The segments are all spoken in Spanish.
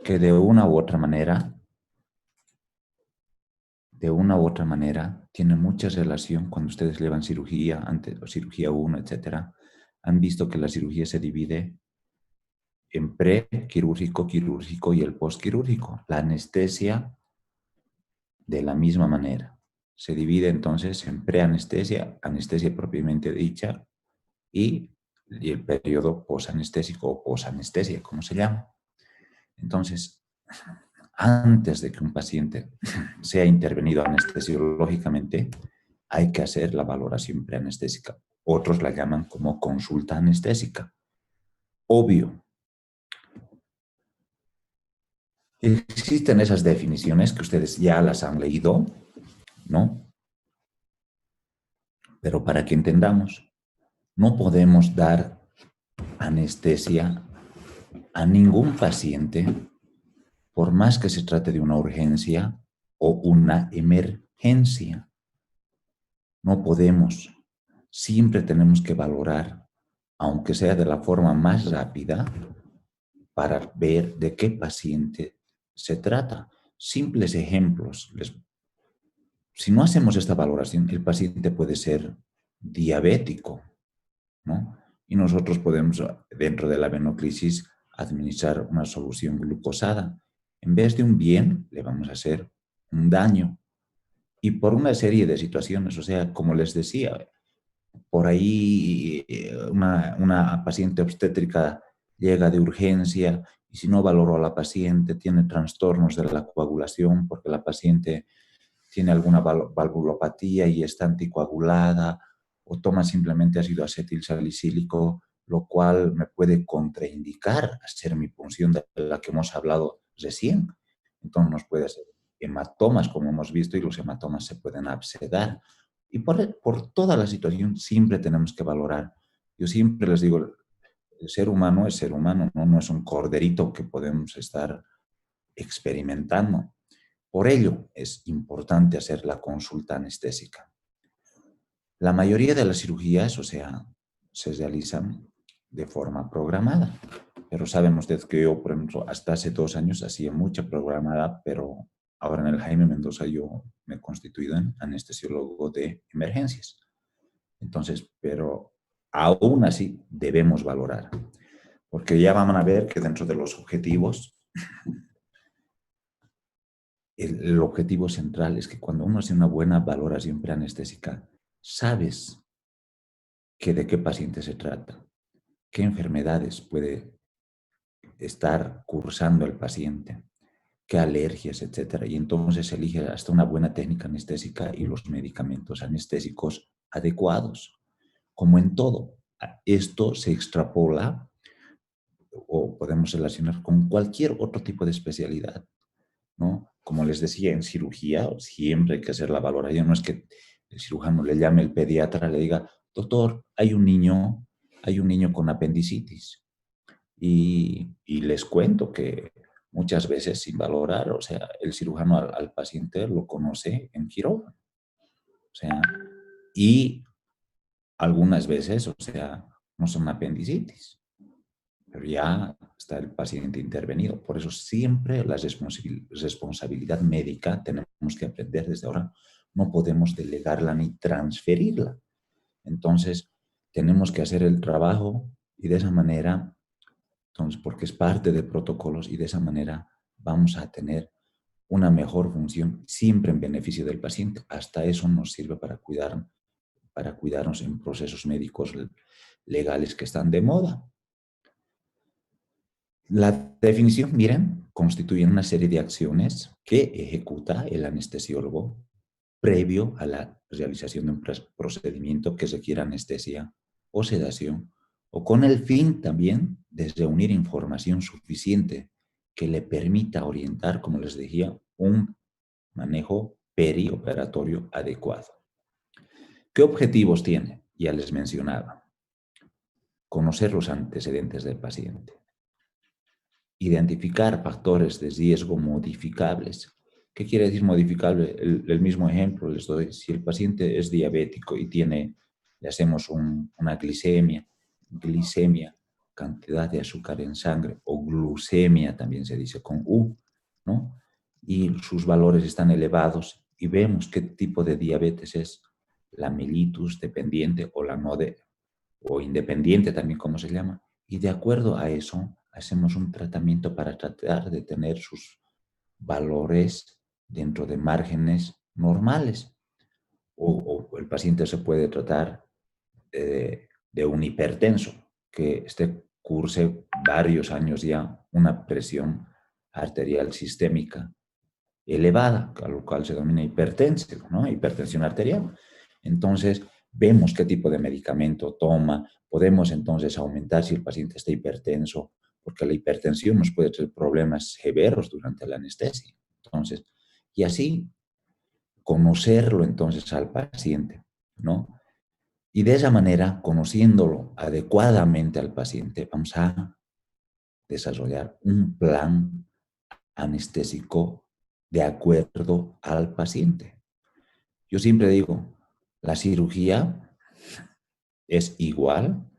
que de una u otra manera, tiene mucha relación cuando ustedes llevan cirugía, antes, o cirugía 1, etcétera. Han visto que la cirugía se divide en prequirúrgico, quirúrgico y el postquirúrgico. La anestesia, de la misma manera. Se divide entonces en preanestesia, anestesia propiamente dicha, y el periodo posanestésico o posanestesia, como se llama. Entonces, antes de que un paciente sea intervenido anestesiológicamente, hay que hacer la valoración preanestésica. Otros la llaman como consulta anestésica. Obvio, existen esas definiciones que ustedes ya las han leído, ¿no? Pero para que entendamos, no podemos dar anestesia a ningún paciente, por más que se trate de una urgencia o una emergencia. No podemos. Siempre tenemos que valorar, aunque sea de la forma más rápida, para ver de qué paciente se trata. Simples ejemplos. Si no hacemos esta valoración, el paciente puede ser diabético, ¿no? Y nosotros podemos, dentro de la venoclisis, administrar una solución glucosada. En vez de un bien, le vamos a hacer un daño. Y por una serie de situaciones, o sea, como les decía, por ahí una paciente obstétrica llega de urgencia y si no valoró a la paciente, tiene trastornos de la coagulación porque la paciente tiene alguna valvulopatía y está anticoagulada, o toma simplemente ácido acetil salicílico, lo cual me puede contraindicar hacer mi punción de la que hemos hablado recién. Entonces nos puede hacer hematomas, como hemos visto, y los hematomas se pueden abscedar. Y por toda la situación siempre tenemos que valorar. Yo siempre les digo, el ser humano es ser humano, ¿no? No es un corderito que podemos estar experimentando. Por ello es importante hacer la consulta anestésica. La mayoría de las cirugías, o sea, se realizan de forma programada. Pero saben ustedes que yo, por ejemplo, hasta hace 2 años hacía mucha programada, pero ahora en el Jaime Mendoza yo me he constituido en anestesiólogo de emergencias. Entonces, pero aún así debemos valorar, porque ya van a ver que dentro de los objetivos, el objetivo central es que cuando uno hace una buena valoración preanestésica, sabes que de qué paciente se trata, qué enfermedades puede estar cursando el paciente, qué alergias, etcétera. Y entonces elige hasta una buena técnica anestésica y los medicamentos anestésicos adecuados. Como en todo, esto se extrapola o podemos relacionar con cualquier otro tipo de especialidad, ¿no? Como les decía, en cirugía siempre hay que hacer la valoración. No es que el cirujano le llame el pediatra, le diga, doctor, hay un niño con apendicitis. Y les cuento que muchas veces sin valorar, o sea, el cirujano al paciente lo conoce en quirófano. O sea, y algunas veces, o sea, no son apendicitis, pero ya está el paciente intervenido. Por eso siempre la responsabilidad médica tenemos que aprender desde ahora. No podemos delegarla ni transferirla. Entonces, tenemos que hacer el trabajo y de esa manera, entonces, porque es parte de protocolos y de esa manera vamos a tener una mejor función siempre en beneficio del paciente. Hasta eso nos sirve para cuidarnos en procesos médicos legales que están de moda. La definición, miren, constituye una serie de acciones que ejecuta el anestesiólogo previo a la realización de un procedimiento que requiera anestesia o sedación, o con el fin también de reunir información suficiente que le permita orientar, como les decía, un manejo perioperatorio adecuado. ¿Qué objetivos tiene? Ya les mencionaba. Conocer los antecedentes del paciente. Identificar factores de riesgo modificables. ¿Qué quiere decir modificable? El mismo ejemplo les doy. Si el paciente es diabético y le hacemos una glicemia cantidad de azúcar en sangre, o glucemia también se dice con U, ¿no? Y sus valores están elevados y vemos qué tipo de diabetes es, la mellitus dependiente o la no de, o independiente también como se llama, y de acuerdo a eso hacemos un tratamiento para tratar de tener sus valores dentro de márgenes normales. O el paciente se puede tratar de un hipertenso que curse varios años ya una presión arterial sistémica elevada, a lo cual se denomina hipertensión, ¿no? Hipertensión arterial. Entonces, vemos qué tipo de medicamento toma, podemos entonces aumentar si el paciente está hipertenso, porque la hipertensión nos puede traer problemas severos durante la anestesia. Entonces, y así conocerlo entonces al paciente, ¿no? Y de esa manera, conociéndolo adecuadamente al paciente, vamos a desarrollar un plan anestésico de acuerdo al paciente. Yo siempre digo, la cirugía es igual,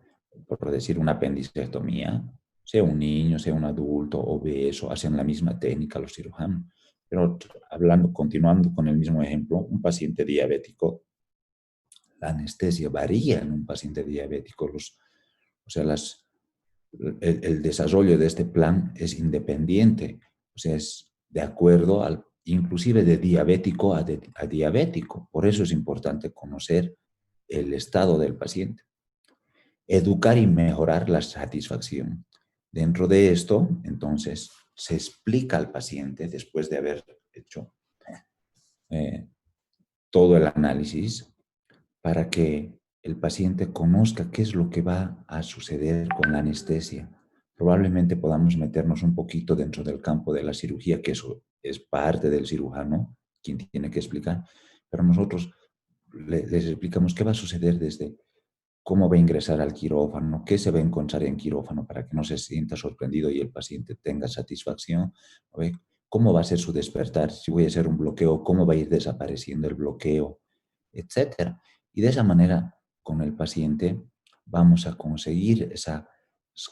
por decir una apendicectomía, sea un niño, sea un adulto, obeso, hacen la misma técnica los cirujanos. Pero continuando con el mismo ejemplo, un paciente diabético, la anestesia varía en un paciente diabético. O sea, el desarrollo de este plan es independiente, o sea, es de acuerdo al, inclusive de diabético a diabético. Por eso es importante conocer el estado del paciente. Educar y mejorar la satisfacción. Dentro de esto, entonces, se explica al paciente, después de haber hecho eh, todo el análisis, para que el paciente conozca qué es lo que va a suceder con la anestesia. Probablemente podamos meternos un poquito dentro del campo de la cirugía, que eso es parte del cirujano, quien tiene que explicar, pero nosotros les explicamos qué va a suceder desde cómo va a ingresar al quirófano, qué se va a encontrar en quirófano para que no se sienta sorprendido y el paciente tenga satisfacción, ¿ve? Cómo va a ser su despertar, si voy a hacer un bloqueo, cómo va a ir desapareciendo el bloqueo, etcétera. Y de esa manera, con el paciente, vamos a conseguir esas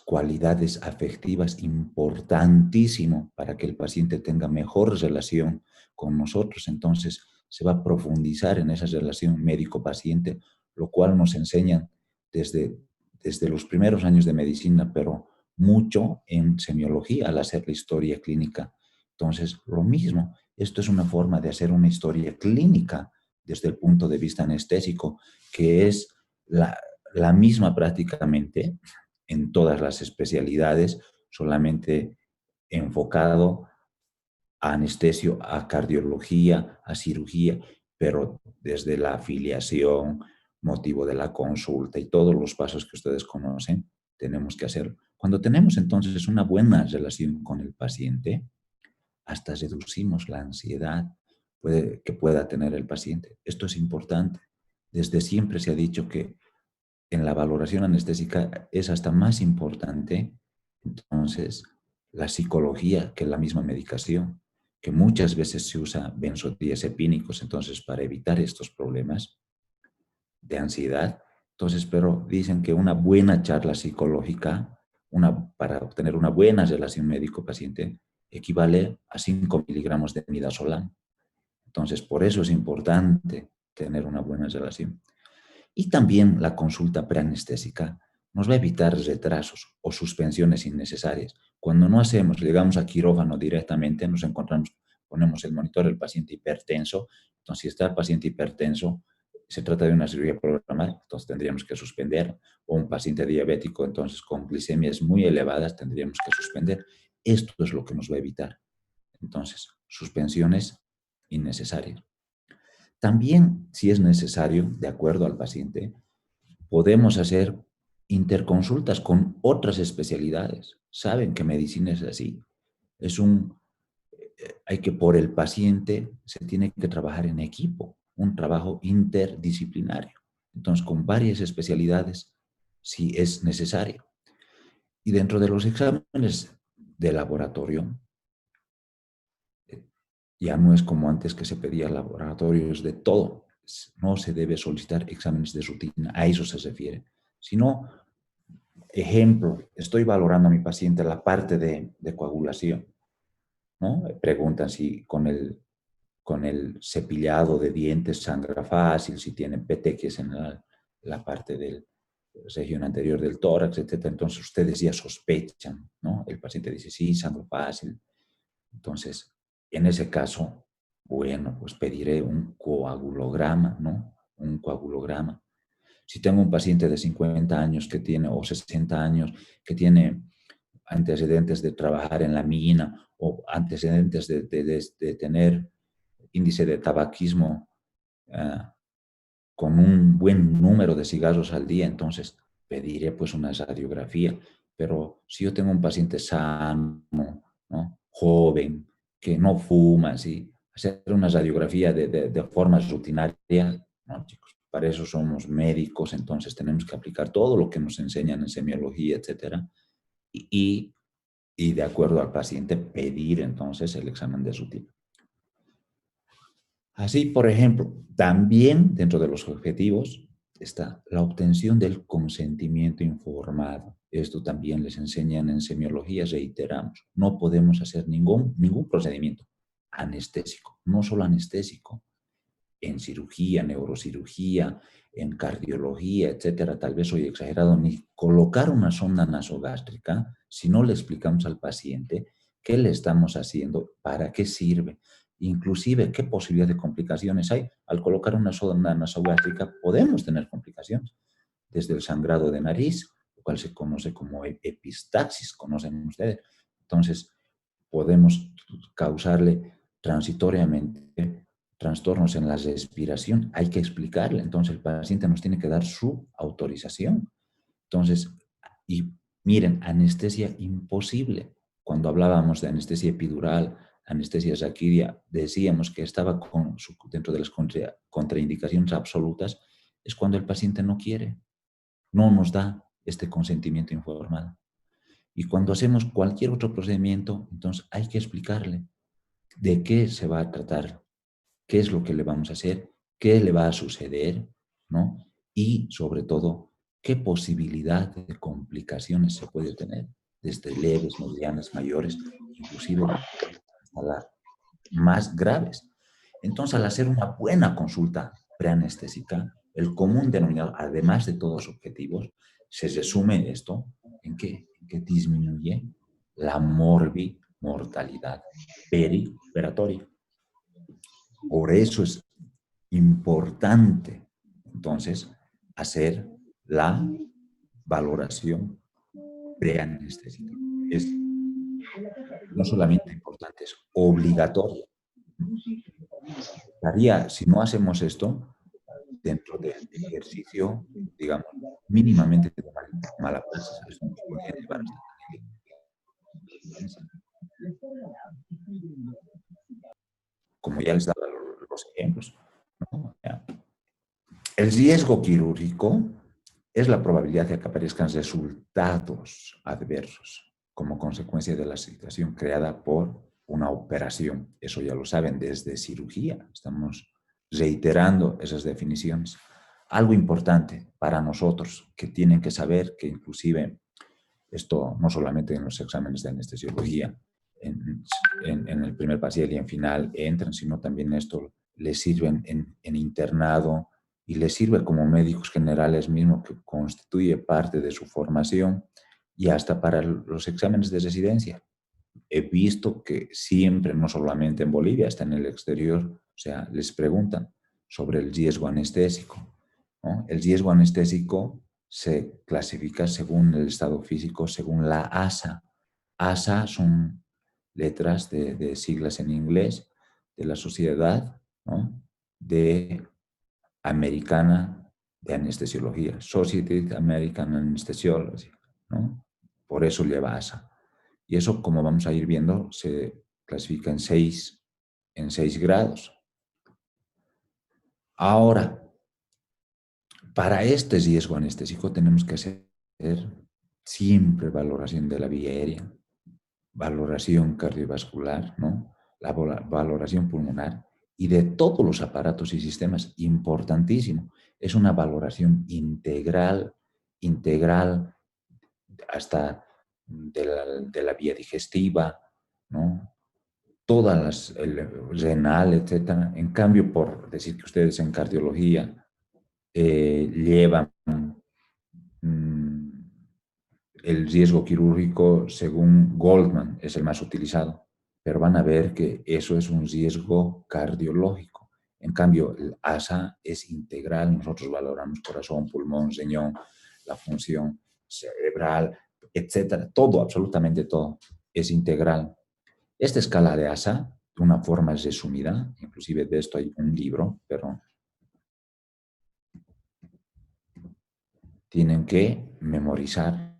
cualidades afectivas importantísimo para que el paciente tenga mejor relación con nosotros. Entonces, se va a profundizar en esa relación médico-paciente, lo cual nos enseña desde los primeros años de medicina, pero mucho en semiología al hacer la historia clínica. Entonces, lo mismo, esto es una forma de hacer una historia clínica desde el punto de vista anestésico, que es la misma prácticamente en todas las especialidades, solamente enfocado a anestesio, a cardiología, a cirugía, pero desde la afiliación, motivo de la consulta y todos los pasos que ustedes conocen, tenemos que hacerlo. Cuando tenemos entonces una buena relación con el paciente, hasta reducimos la ansiedad que pueda tener el paciente. Esto es importante. Desde siempre se ha dicho que en la valoración anestésica es hasta más importante, entonces, la psicología que la misma medicación, que muchas veces se usa benzodiazepínicos, entonces, para evitar estos problemas de ansiedad. Entonces, pero dicen que una buena charla psicológica, para obtener una buena relación médico-paciente, equivale a 5 miligramos de midazolam. Entonces, por eso es importante tener una buena relación. Y también la consulta preanestésica nos va a evitar retrasos o suspensiones innecesarias. Cuando no hacemos, llegamos a quirófano directamente, nos encontramos, ponemos el monitor del paciente hipertenso. Entonces, si está el paciente hipertenso, se trata de una cirugía programada, entonces tendríamos que suspender. O un paciente diabético, entonces con glicemias muy elevadas, tendríamos que suspender. Esto es lo que nos va a evitar. Entonces, suspensiones innecesarias. También, si es necesario, de acuerdo al paciente, podemos hacer interconsultas con otras especialidades. Saben que medicina es así. Hay que por el paciente se tiene que trabajar en equipo, un trabajo interdisciplinario. Entonces, con varias especialidades, si es necesario. Y dentro de los exámenes de laboratorio, ya no es como antes que se pedía laboratorios de todo. No se debe solicitar exámenes de rutina, a eso se refiere, sino ejemplo, estoy valorando a mi paciente la parte de coagulación, ¿no? Preguntan si con el cepillado de dientes sangra fácil, si tiene petequias en la parte del región anterior del tórax, etcétera. Entonces ustedes ya sospechan, ¿no? El paciente dice, sí, sangro fácil. Entonces, en ese caso, bueno, pues pediré un coagulograma, ¿no? Un coagulograma. Si tengo un paciente de 50 años que tiene, o 60 años, que tiene antecedentes de trabajar en la mina o antecedentes de tener índice de tabaquismo uh, con un buen número de cigarros al día, entonces pediré pues una radiografía. Pero si yo tengo un paciente sano, ¿no? Joven, que no fuma, ¿sí? Hacer una radiografía de forma rutinaria, ¿no, chicos? Para eso somos médicos, entonces tenemos que aplicar todo lo que nos enseñan en semiología, etcétera, y, y de acuerdo al paciente pedir entonces el examen de rutina. Así, por ejemplo, también dentro de los objetivos está la obtención del consentimiento informado. Esto también les enseñan en semiología, reiteramos. No podemos hacer ningún procedimiento anestésico, no solo anestésico, en cirugía, neurocirugía, en cardiología, etcétera. Tal vez soy exagerado, ni colocar una sonda nasogástrica si no le explicamos al paciente qué le estamos haciendo, para qué sirve, inclusive qué posibilidad de complicaciones hay. Al colocar una sonda nasogástrica podemos tener complicaciones, desde el sangrado de nariz, lo cual se conoce como epistaxis, conocen ustedes. Entonces, podemos causarle transitoriamente trastornos en la respiración. Hay que explicarle. Entonces, el paciente nos tiene que dar su autorización. Entonces, y miren, anestesia imposible. Cuando hablábamos de anestesia epidural, anestesia raquidia, decíamos que estaba dentro de las contraindicaciones absolutas, es cuando el paciente no quiere, no nos da este consentimiento informado. Y cuando hacemos cualquier otro procedimiento, entonces hay que explicarle de qué se va a tratar, qué es lo que le vamos a hacer, qué le va a suceder, ¿no? Y sobre todo, qué posibilidad de complicaciones se puede tener, desde leves, medianas, mayores, inclusive hasta las más graves. Entonces, al hacer una buena consulta preanestésica, el común denominador, además de todos los objetivos, se resume esto en que disminuye la morbimortalidad perioperatoria. Por eso es importante, entonces, hacer la valoración preanestésica. Es no solamente importante, es obligatorio. Si no hacemos esto, dentro del ejercicio, digamos, mínimamente de mala praxis, eso nos podría llevar hasta como ya les daba los ejemplos, ¿no? El riesgo quirúrgico es la probabilidad de que aparezcan resultados adversos como consecuencia de la situación creada por una operación. Eso ya lo saben desde cirugía. Estamos reiterando esas definiciones. Algo importante para nosotros que tienen que saber, que inclusive esto no solamente en los exámenes de anestesiología, en el primer parcial y en final entran, sino también esto les sirve en internado y les sirve como médicos generales mismo, que constituye parte de su formación, y hasta para los exámenes de residencia. He visto que siempre, no solamente en Bolivia, hasta en el exterior, o sea, les preguntan sobre el riesgo anestésico, ¿no? El riesgo anestésico se clasifica según el estado físico, según la ASA. ASA son letras de siglas en inglés de la Sociedad, ¿no?, de Americana de Anestesiología, Society American Anesthesiology, ¿no? Por eso lleva ASA. Y eso, como vamos a ir viendo, se clasifica en seis grados. Ahora, para este riesgo anestésico tenemos que hacer siempre valoración de la vía aérea, valoración cardiovascular, ¿no?, la valoración pulmonar y de todos los aparatos y sistemas, importantísimo. Es una valoración integral hasta de la vía digestiva, ¿no? Todas las, el renal, etcétera. En cambio, por decir que ustedes en cardiología llevan mm, el riesgo quirúrgico según Goldman, es el más utilizado, pero van a ver que eso es un riesgo cardiológico. En cambio, el ASA es integral, nosotros valoramos corazón, pulmón, riñón, la función cerebral, etcétera, todo, absolutamente todo, es integral. Esta escala de ASA, de una forma resumida, inclusive de esto hay un libro, pero tienen que memorizar,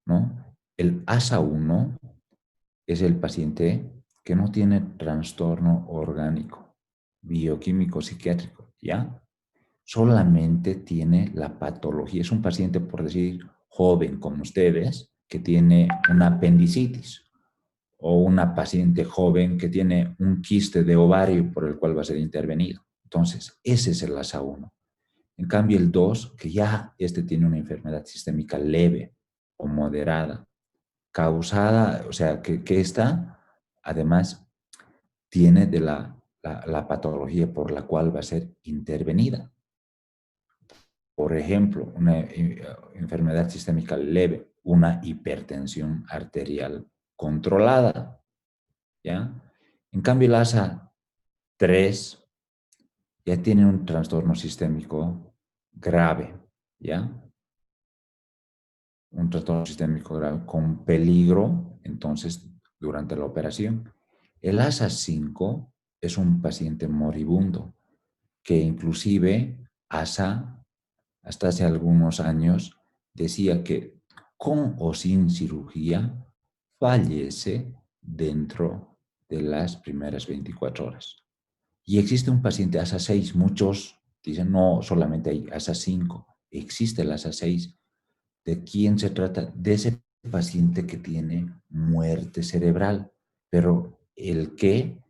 ¿no? El ASA1 es el paciente que no tiene trastorno orgánico, bioquímico, psiquiátrico, ¿ya? Solamente tiene la patología. Es un paciente, por decir, joven como ustedes, que tiene una apendicitis, o una paciente joven que tiene un quiste de ovario por el cual va a ser intervenido. Entonces, ese es el ASA1. En cambio, el 2, que ya este tiene una enfermedad sistémica leve o moderada, causada, o sea, que esta, además, tiene de la patología por la cual va a ser intervenida. Por ejemplo, una enfermedad sistémica leve, una hipertensión arterial controlada, ¿ya? En cambio, el ASA 3 ya tiene un trastorno sistémico grave, ¿ya? Un trastorno sistémico grave con peligro, entonces, durante la operación. El ASA5 es un paciente moribundo que inclusive ASA, hasta hace algunos años, decía que con o sin cirugía fallece dentro de las primeras 24 horas. Y existe un paciente ASA6, muchos dicen no, solamente hay ASA5, existe el ASA6. ¿De quién se trata? De ese paciente que tiene muerte cerebral, pero el que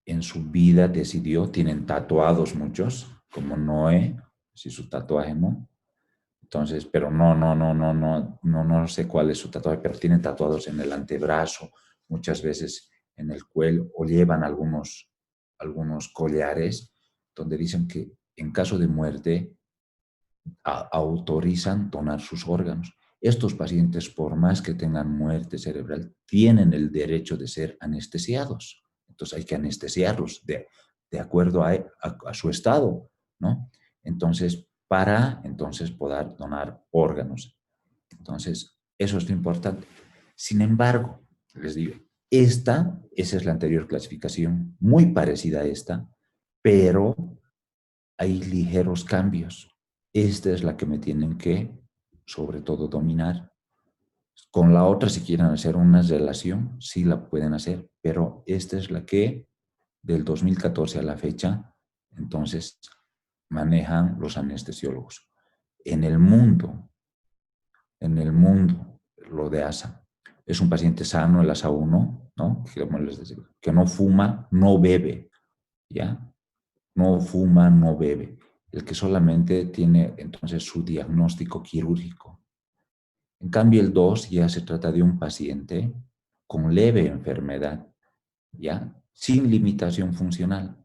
en su vida decidió, tienen tatuados muchos, como Noé, si su tatuaje no. Entonces, pero no sé cuál es su tatuaje, pero tienen tatuados en el antebrazo, muchas veces en el cuello, o llevan algunos collares donde dicen que en caso de muerte autorizan donar sus órganos. Estos pacientes, por más que tengan muerte cerebral, tienen el derecho de ser anestesiados. Entonces hay que anestesiarlos de acuerdo a su estado, ¿no? Entonces, para entonces poder donar órganos. Entonces, eso es lo importante. Sin embargo, les digo, esa es la anterior clasificación, muy parecida a esta, pero hay ligeros cambios. Esta es la que me tienen que, sobre todo, dominar. Con la otra, si quieren hacer una relación, sí la pueden hacer, pero esta es la que, del 2014 a la fecha, entonces, manejan los anestesiólogos. En el mundo, lo de ASA, es un paciente sano, el ASA1, ¿no? Que no fuma, no bebe, ¿ya? No fuma, no bebe. El que solamente tiene entonces su diagnóstico quirúrgico. En cambio, el 2 ya se trata de un paciente con leve enfermedad, ¿ya? Sin limitación funcional.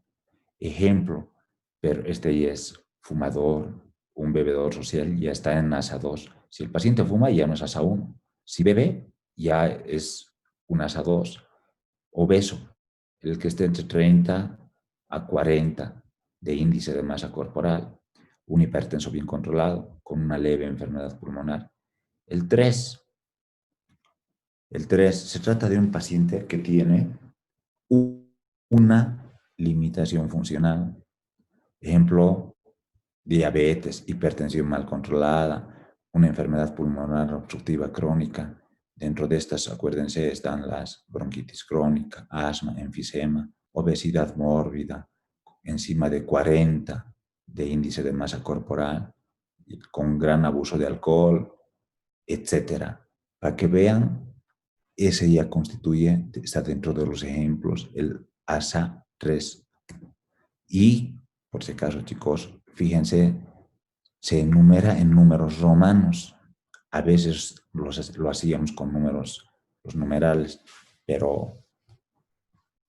Ejemplo, pero este ya es fumador, un bebedor social, ya está en ASA2. Si el paciente fuma, ya no es ASA1. Si bebe, ya es un ASA2. Obeso, el que esté entre 30 a 40 de índice de masa corporal, un hipertenso bien controlado, con una leve enfermedad pulmonar. El 3, se trata de un paciente que tiene una limitación funcional. Ejemplo, diabetes, hipertensión mal controlada, una enfermedad pulmonar obstructiva crónica. Dentro de estas, acuérdense, están las bronquitis crónica, asma, enfisema, obesidad mórbida, encima de 40 de índice de masa corporal, con gran abuso de alcohol, etcétera. Para que vean, ese ya constituye, está dentro de los ejemplos, el ASA 3. Y, por si acaso, chicos, fíjense, se enumera en números romanos. A veces lo hacíamos con números, los numerales, pero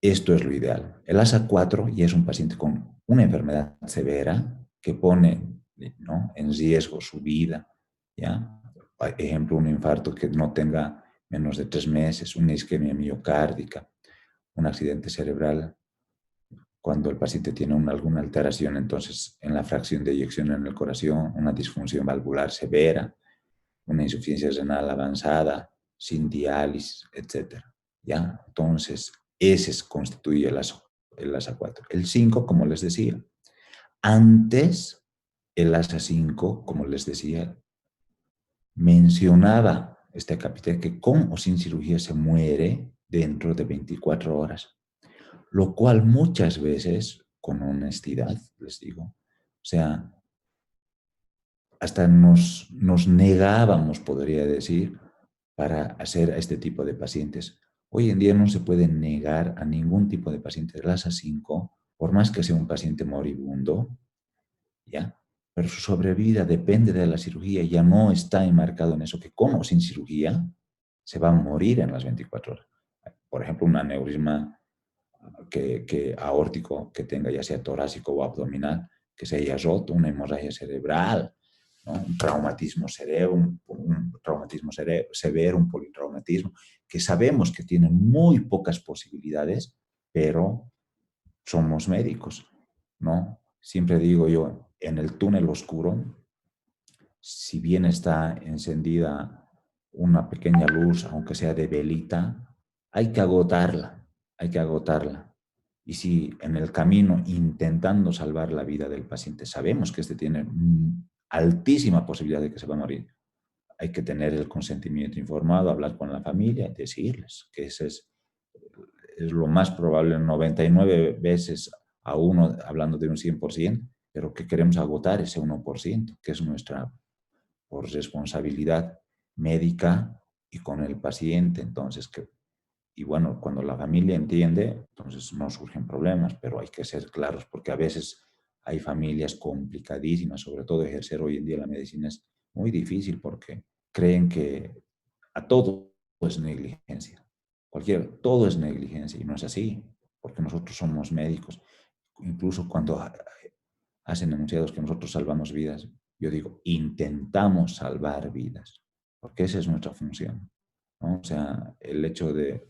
esto es lo ideal. El ASA 4 ya es un paciente con una enfermedad severa que pone, ¿no?, en riesgo su vida, ¿ya? Por ejemplo, un infarto que no tenga menos de 3 meses, una isquemia miocárdica, un accidente cerebral. Cuando el paciente tiene alguna alteración, entonces, en la fracción de eyección en el corazón, una disfunción valvular severa, una insuficiencia renal avanzada, sin diálisis, etcétera, ¿ya? Entonces, ese constituye el ASA 4. El 5, como les decía, antes el ASA 5, como les decía, mencionaba este capítulo que con o sin cirugía se muere dentro de 24 horas, lo cual muchas veces, con honestidad, les digo, o sea, hasta nos negábamos, podría decir, para hacer a este tipo de pacientes. Hoy en día no se puede negar a ningún tipo de paciente de clase 5, por más que sea un paciente moribundo, ¿ya? Pero su sobrevida depende de la cirugía, ya no está enmarcado en eso, que con o sin cirugía se va a morir en las 24 horas. Por ejemplo, un aneurisma aórtico que tenga, ya sea torácico o abdominal, que se haya roto, una hemorragia cerebral, ¿no?, un traumatismo cerebro, un traumatismo severo, un politraumatismo, que sabemos que tiene muy pocas posibilidades, pero somos médicos, ¿no? Siempre digo yo, en el túnel oscuro, si bien está encendida una pequeña luz, aunque sea de velita, hay que agotarla, hay que agotarla. Y si en el camino, intentando salvar la vida del paciente, sabemos que este tiene altísima posibilidad de que se va a morir, hay que tener el consentimiento informado, hablar con la familia, decirles que ese es lo más probable, 99 veces a uno, hablando de un 100%, pero que queremos agotar ese 1%, que es nuestra por responsabilidad médica y con el paciente. Entonces, y bueno, cuando la familia entiende, entonces no surgen problemas, pero hay que ser claros porque a veces hay familias complicadísimas, sobre todo ejercer hoy en día la medicina es muy difícil porque creen que a todo es negligencia. Todo es negligencia y no es así, porque nosotros somos médicos. Incluso cuando hacen enunciados que nosotros salvamos vidas, yo digo, intentamos salvar vidas, porque esa es nuestra función, ¿no? O sea, el hecho de...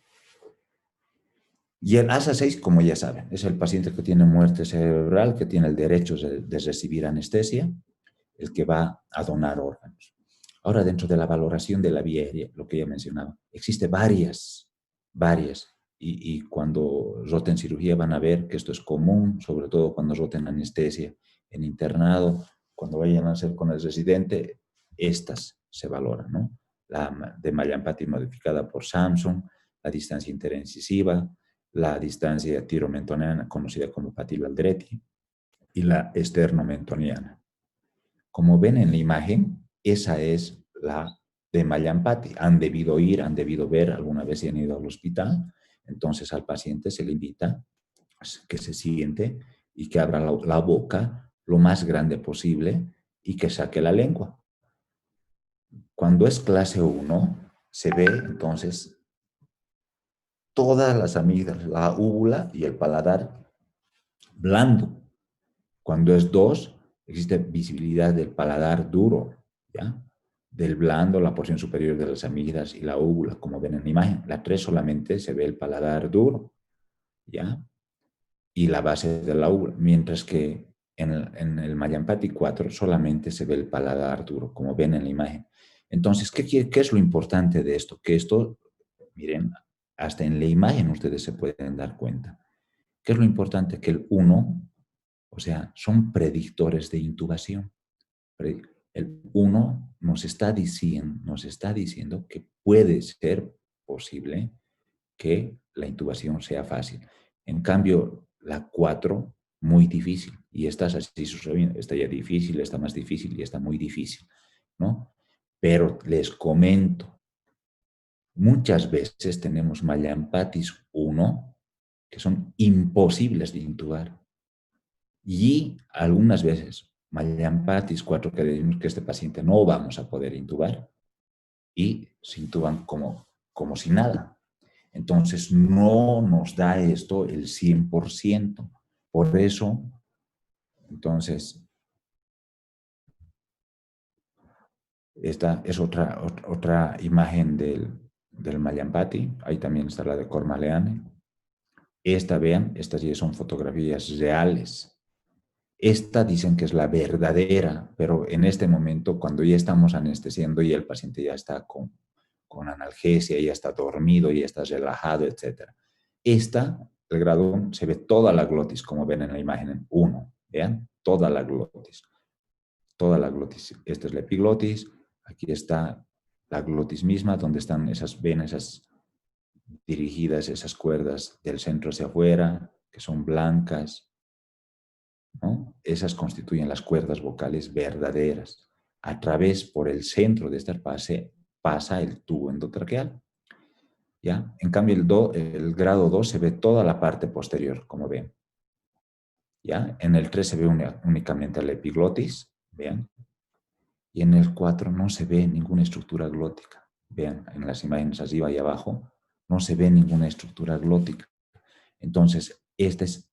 Y el ASA 6, como ya saben, es el paciente que tiene muerte cerebral, que tiene el derecho de recibir anestesia, el que va a donar órganos. Ahora, dentro de la valoración de la vía aérea, lo que ya mencionaba, existe varias, y cuando roten cirugía van a ver que esto es común, sobre todo cuando roten anestesia en internado, cuando vayan a hacer con el residente, estas se valoran, ¿no? La de Mallampati modificada por Samsung, la distancia interincisiva, la distancia tiromentoniana, conocida como Patil-Aldrete, y la esternomentoniana. Como ven en la imagen, esa es la de Mallampati. Han debido ver alguna vez si han ido al hospital. Entonces al paciente se le invita a que se siente y que abra la boca lo más grande posible y que saque la lengua. Cuando es clase 1, se ve entonces todas las amígdalas, la úvula y el paladar blando. Cuando es 2, existe visibilidad del paladar duro, ¿ya? Del blando, la porción superior de las amígdalas y la úvula, como ven en la imagen. La 3 solamente se ve el paladar duro, ¿ya? Y la base de la úvula, mientras que en el Mallampati 4 solamente se ve el paladar duro, como ven en la imagen. Entonces, ¿qué es lo importante de esto? Que esto, miren, hasta en la imagen ustedes se pueden dar cuenta. ¿Qué es lo importante? Que el 1, o sea, son predictores de intubación. El 1 nos está diciendo que puede ser posible que la intubación sea fácil. En cambio, la 4, muy difícil. Y estas así sucediendo. Está ya difícil, está más difícil y está muy difícil, ¿no? Pero les comento, muchas veces tenemos Mallampatis 1 que son imposibles de intubar. Y algunas veces Mallampatis 4 que decimos que este paciente no vamos a poder intubar, y se intuban como si nada. Entonces, no nos da esto el 100%. Por eso, entonces, esta es otra imagen del Mallampati. Ahí también está la de Cormaleane. Esta, vean, estas ya son fotografías reales. Esta dicen que es la verdadera, pero en este momento, cuando ya estamos anestesiando y el paciente ya está con analgesia, ya está dormido, ya está relajado, etc. Esta, el grado 1, se ve toda la glotis, como ven en la imagen 1. Vean, toda la glotis. Toda la glotis. Esta es la epiglotis. Aquí está la glotis misma, donde están esas venas dirigidas, esas cuerdas del centro hacia afuera, que son blancas, ¿no? Esas constituyen las cuerdas vocales verdaderas. A través, por el centro de esta pasa el tubo endotraqueal. ¿Ya? En cambio, el grado 2 se ve toda la parte posterior, como ven. ¿Ya? En el 3 se ve únicamente la epiglotis, vean. Y en el 4 no se ve ninguna estructura glótica. Vean, en las imágenes arriba y abajo no se ve ninguna estructura glótica. Entonces, este es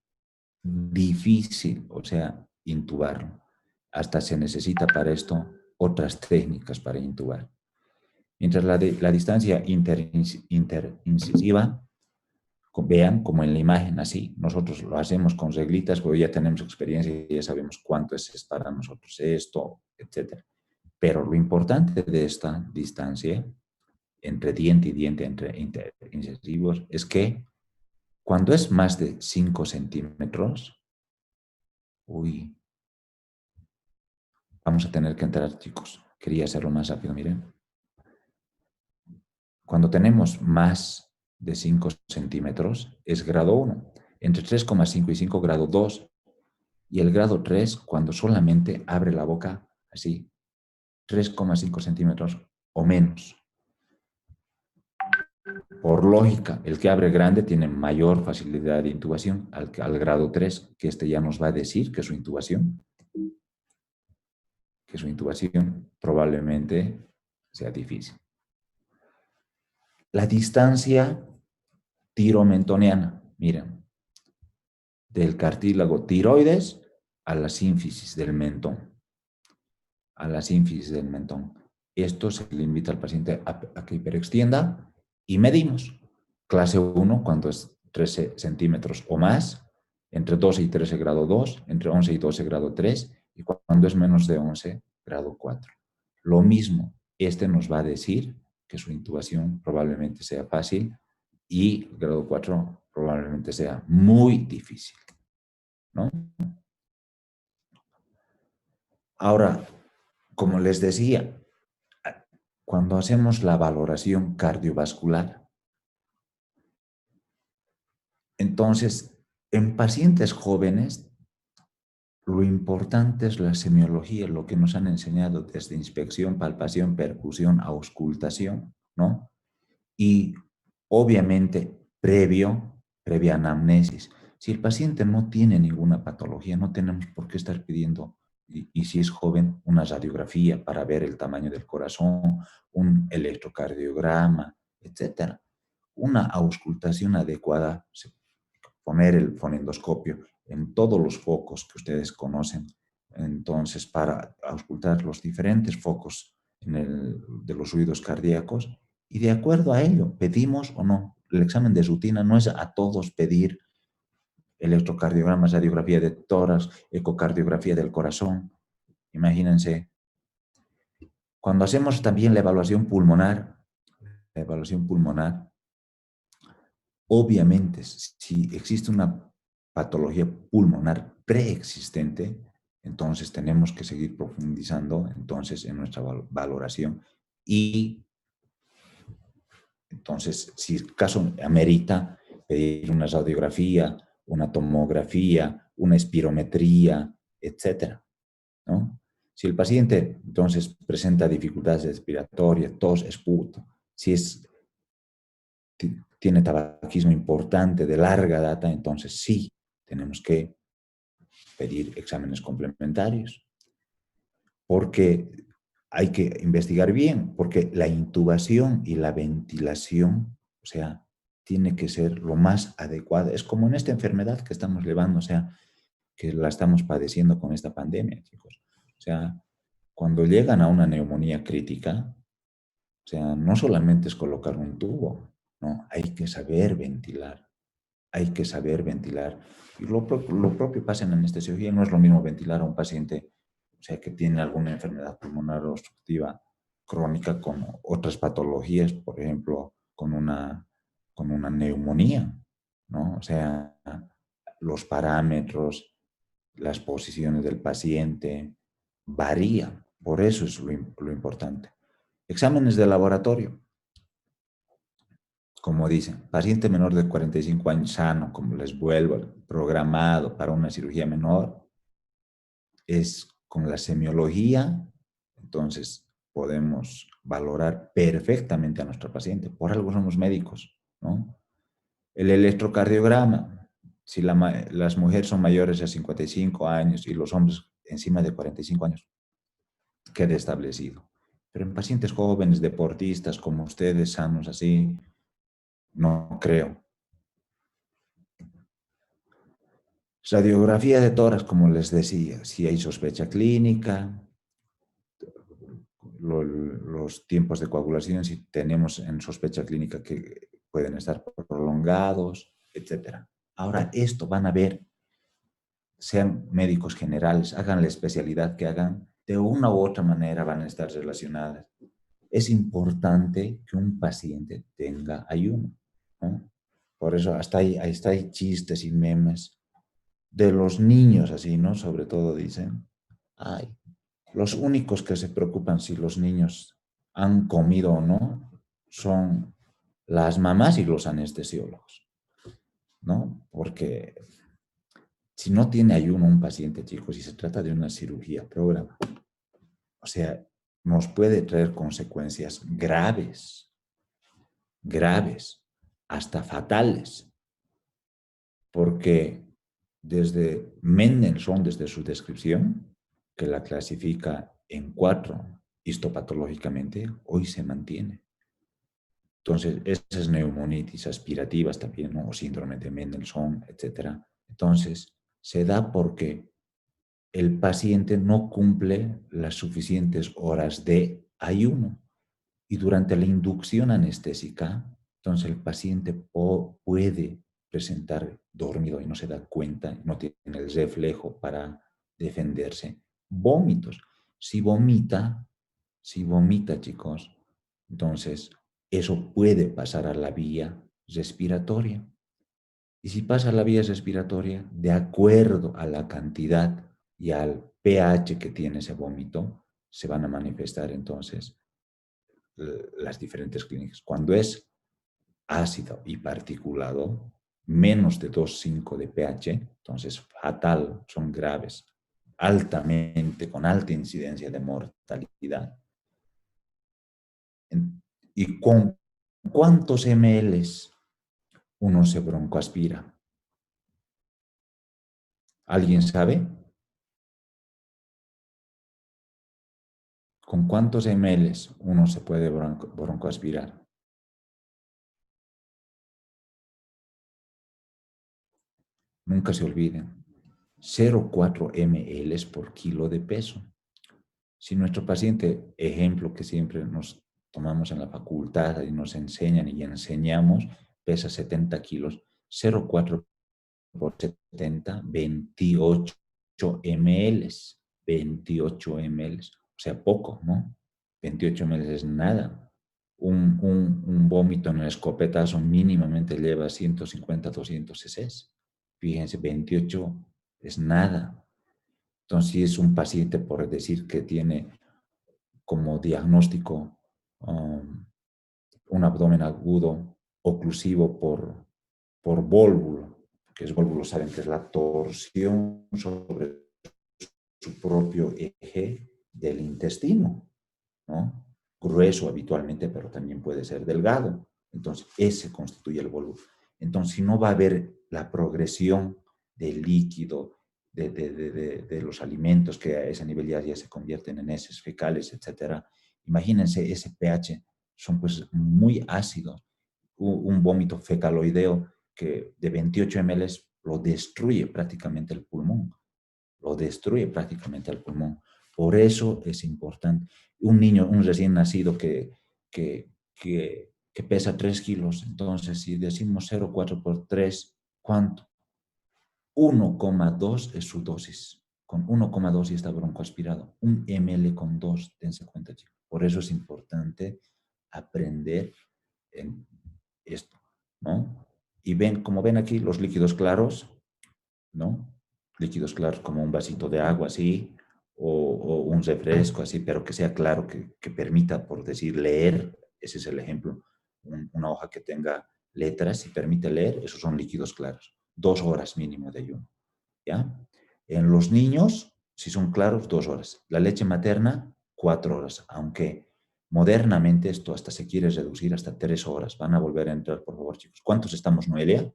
difícil, o sea, intubarlo. Hasta se necesita para esto otras técnicas para intubar. Mientras la distancia interincisiva, vean como en la imagen así, nosotros lo hacemos con reglitas, porque ya tenemos experiencia y ya sabemos cuánto es para nosotros esto, etc. Pero lo importante de esta distancia entre diente y diente, entre interincisivos, es que cuando es más de 5 centímetros, uy, vamos a tener que entrar, chicos. Quería hacerlo más rápido, miren. Cuando tenemos más de 5 centímetros, es grado 1. Entre 3,5 y 5, grado 2. Y el grado 3, cuando solamente abre la boca así, 3,5 centímetros o menos. Por lógica, el que abre grande tiene mayor facilidad de intubación al grado 3, que este ya nos va a decir que su intubación probablemente sea difícil. La distancia tiromentoniana, miren, del cartílago tiroides a la sínfisis del mentón. A la sínfisis del mentón. Esto se le invita al paciente a que hiperextienda y medimos. Clase 1, cuando es 13 centímetros o más, entre 12 y 13, grado 2, entre 11 y 12, grado 3, y cuando es menos de 11, grado 4. Lo mismo, este nos va a decir que su intubación probablemente sea fácil y el grado 4 probablemente sea muy difícil, ¿no? Ahora, como les decía, cuando hacemos la valoración cardiovascular, entonces, en pacientes jóvenes, lo importante es la semiología, lo que nos han enseñado desde inspección, palpación, percusión, auscultación, ¿no? Y obviamente previa anamnesis. Si el paciente no tiene ninguna patología, no tenemos por qué estar pidiendo, y si es joven, una radiografía para ver el tamaño del corazón, un electrocardiograma, etc. Una auscultación adecuada, poner el fonendoscopio en todos los focos que ustedes conocen, entonces para auscultar los diferentes focos de los ruidos cardíacos, y de acuerdo a ello, pedimos o no. El examen de rutina no es a todos pedir electrocardiogramas, radiografía de tórax, ecocardiografía del corazón. Imagínense, cuando hacemos también la evaluación pulmonar, obviamente, si existe una patología pulmonar preexistente, entonces tenemos que seguir profundizando entonces en nuestra valoración, y entonces, si el caso amerita, pedir una radiografía, una tomografía, una espirometría, etcétera, ¿no? Si el paciente entonces presenta dificultades respiratorias, tos, esputo, si tiene tabaquismo importante de larga data, entonces sí, tenemos que pedir exámenes complementarios. Porque hay que investigar bien, porque la intubación y la ventilación, o sea, tiene que ser lo más adecuada. Es como en esta enfermedad que estamos llevando, o sea, que la estamos padeciendo con esta pandemia, chicos. O sea, cuando llegan a una neumonía crítica, o sea, no solamente es colocar un tubo, no, hay que saber ventilar, hay que saber ventilar. Y lo propio pasa en la anestesiología, no es lo mismo ventilar a un paciente, o sea, que tiene alguna enfermedad pulmonar obstructiva crónica con otras patologías, por ejemplo, con una neumonía, ¿no? O sea, los parámetros, las posiciones del paciente varían, por eso es lo importante. Exámenes de laboratorio, como dicen, paciente menor de 45 años sano, como les vuelvo, programado para una cirugía menor, es con la semiología, entonces podemos valorar perfectamente a nuestro paciente. Por algo somos médicos, ¿no? El electrocardiograma, si las mujeres son mayores de 55 años y los hombres encima de 45 años, queda establecido. Pero en pacientes jóvenes, deportistas como ustedes, sanos así, no creo. Radiografía de tórax, como les decía, si hay sospecha clínica, los tiempos de coagulación, si tenemos en sospecha clínica que pueden estar prolongados, etcétera. Ahora, esto van a ver, sean médicos generales, hagan la especialidad que hagan, de una u otra manera van a estar relacionadas. Es importante que un paciente tenga ayuno, ¿no? Por eso hasta hay chistes y memes de los niños así, ¿no? Sobre todo dicen, ay, los únicos que se preocupan si los niños han comido o no son las mamás y los anestesiólogos, ¿no? Porque si no tiene ayuno un paciente, chicos, y se trata de una cirugía programa, o sea, nos puede traer consecuencias graves, graves, hasta fatales, porque desde Mendelssohn, desde su descripción, que la clasifica en 4 histopatológicamente, hoy se mantiene. Entonces, esas neumonitis aspirativas también, ¿no? O síndrome de Mendelssohn, etcétera. Entonces, se da porque el paciente no cumple las suficientes horas de ayuno. Y durante la inducción anestésica, entonces el paciente puede presentar dormido y no se da cuenta, no tiene el reflejo para defenderse. Vómitos. Si vomita, si vomita, chicos, entonces eso puede pasar a la vía respiratoria. Y si pasa a la vía respiratoria, de acuerdo a la cantidad y al pH que tiene ese vómito, se van a manifestar entonces las diferentes clínicas. Cuando es ácido y particulado, menos de 2,5 de pH, entonces fatal, son graves, altamente, con alta incidencia de mortalidad. ¿Y con cuántos ml uno se broncoaspira? ¿Alguien sabe? ¿Con cuántos ml uno se puede broncoaspirar? Nunca se olviden. 0,4 ml por kilo de peso. Si nuestro paciente, ejemplo que siempre nos tomamos en la facultad y nos enseñan y enseñamos, pesa 70 kilos, 0,4 por 70, 28 ml, 28 ml, o sea, poco, ¿no? 28 ml es nada. Un vómito en el escopetazo mínimamente lleva 150, 200 cc. Fíjense, 28 es nada. Entonces, si es un paciente, por decir que tiene como diagnóstico un abdomen agudo oclusivo por vólvulo, que es vólvulo, saben que es la torsión sobre su propio eje del intestino, ¿no? Grueso habitualmente, pero también puede ser delgado. Entonces, ese constituye el vólvulo. Entonces, si no va a haber la progresión del líquido, de los alimentos que a ese nivel ya se convierten en heces fecales, etcétera. Imagínense ese pH, son pues muy ácidos. Un vómito fecaloideo que de 28 ml lo destruye prácticamente el pulmón, lo destruye prácticamente el pulmón. Por eso es importante. Un niño, un recién nacido que pesa 3 kilos, entonces si decimos 0,4 por 3, ¿cuánto? 1,2 es su dosis. Con 1,2 ya está broncoaspirado. 1 ml con 2, dense cuenta, chicos. Por eso es importante aprender en esto, ¿no? Y ven, como ven aquí, los líquidos claros, ¿no? Líquidos claros como un vasito de agua así, o un refresco así, pero que sea claro, que permita, por decir, leer. Ese es el ejemplo. Una hoja que tenga letras y permite leer, esos son líquidos claros. 2 horas mínimo de ayuno, ¿ya? En los niños, si son claros, 2 horas. La leche materna, 4 horas, aunque modernamente esto hasta se quiere reducir hasta 3 horas. Van a volver a entrar, por favor, chicos. ¿Cuántos estamos, Noelia?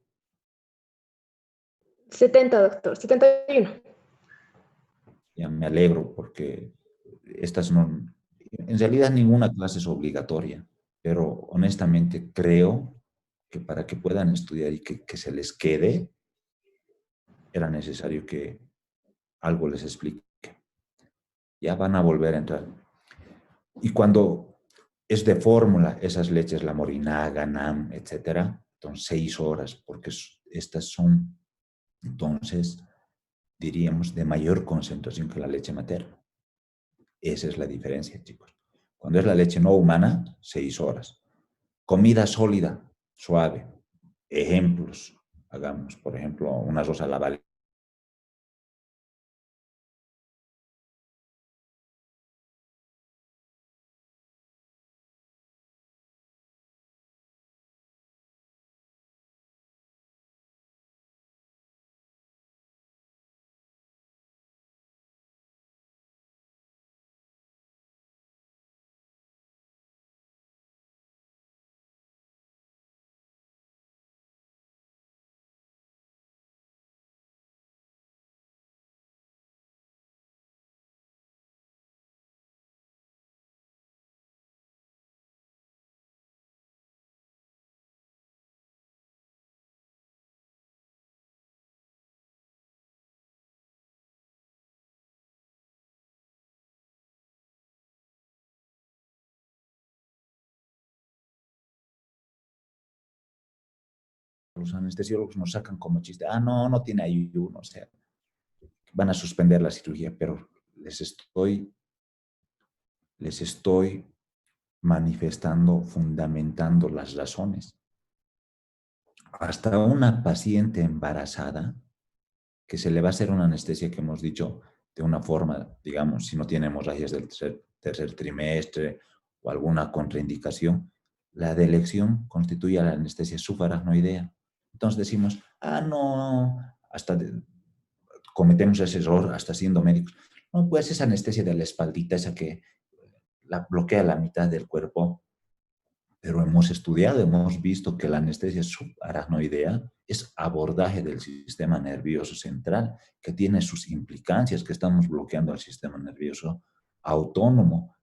70, doctor, 71. Ya me alegro porque estas no, en realidad ninguna clase es obligatoria, pero honestamente creo que para que puedan estudiar y que se les quede, era necesario que algo les explique. Ya van a volver a entrar. Y cuando es de fórmula, esas leches, la morinaga, NAM, etcétera, entonces 6 horas, porque estas son, entonces, diríamos, de mayor concentración que la leche materna. Esa es la diferencia, chicos. Cuando es la leche no humana, 6 horas. Comida sólida, suave. Ejemplos, hagamos, por ejemplo, una arroz a la valenciana. Los anestesiólogos nos sacan como chiste, no, no tiene ayuno, o sea, van a suspender la cirugía, pero les estoy manifestando, fundamentando las razones. Hasta una paciente embarazada, que se le va a hacer una anestesia que hemos dicho de una forma, digamos, si no tiene hemorragias del tercer trimestre o alguna contraindicación, la de elección constituye la anestesia subaracnoidea. Entonces decimos, no, cometemos ese error hasta siendo médicos. No, pues esa anestesia de la espaldita, esa que la bloquea la mitad del cuerpo, pero hemos estudiado, hemos visto que la anestesia subaracnoidea es abordaje del sistema nervioso central, que tiene sus implicancias, que estamos bloqueando al sistema nervioso autónomo,